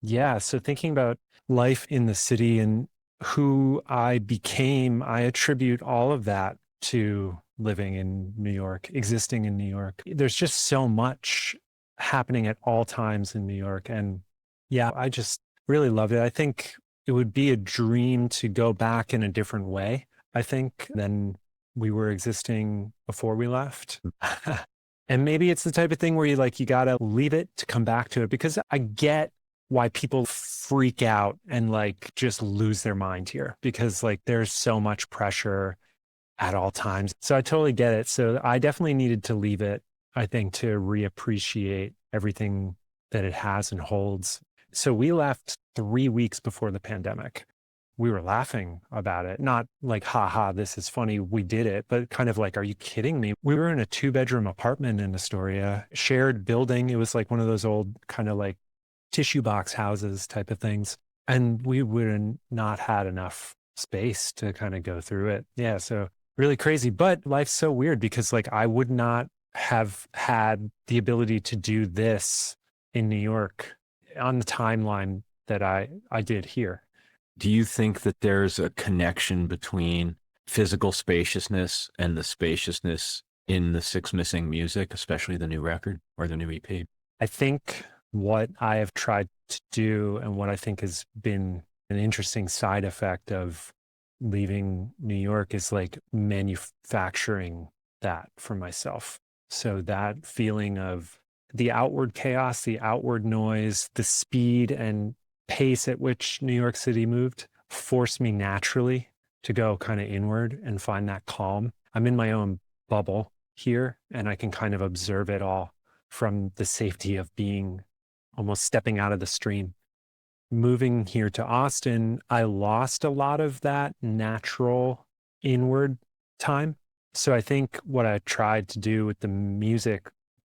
Yeah. So thinking about life in the city and who I became, I attribute all of that to living in New York, existing in New York. There's just so much happening at all times in New York. And yeah, I just really loved it. I think it would be a dream to go back in a different way, I think, than we were existing before we left. And maybe it's the type of thing where you gotta leave it to come back to it because I get why people freak out and like just lose their mind here because like there's so much pressure at all times. So I totally get it. So I definitely needed to leave it, I think, to reappreciate everything that it has and holds. So we left 3 weeks before the pandemic. We were laughing about it, not like, haha, this is funny, we did it, but kind of like, are you kidding me? We were in a 2 bedroom apartment in Astoria, shared building. It was like one of those old kind of like tissue box houses type of things. And we would have not had enough space to kind of go through it. Yeah. So really crazy. But life's so weird because like I would not have had the ability to do this in New York on the timeline that I did here. Do you think that there's a connection between physical spaciousness and the spaciousness in the Six Missing music, especially the new record or the new EP? I think what I have tried to do and what I think has been an interesting side effect of leaving New York is like manufacturing that for myself. So that feeling of the outward chaos, the outward noise, the speed and pace at which New York City moved forced me naturally to go kind of inward and find that calm. I'm in my own bubble here and I can kind of observe it all from the safety of being almost stepping out of the stream. Moving here to Austin, I lost a lot of that natural inward time. So I think what I tried to do with the music,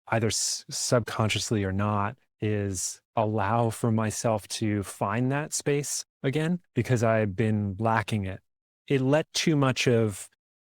either subconsciously or not, is allow for myself to find that space again because I've been lacking it. It let too much of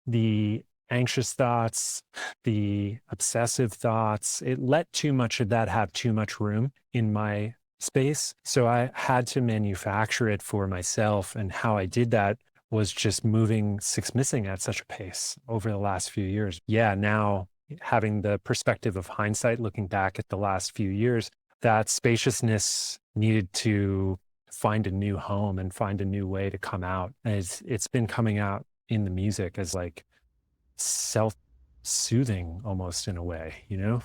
the anxious thoughts, the obsessive thoughts, it let too much of that have too much room in my space. So I had to manufacture it for myself. And how I did that was just moving Six Missing at such a pace over the last few years. Yeah, now having the perspective of hindsight, looking back at the last few years, that spaciousness needed to find a new home and find a new way to come out. And it's been coming out in the music as like self-soothing almost in a way, you know?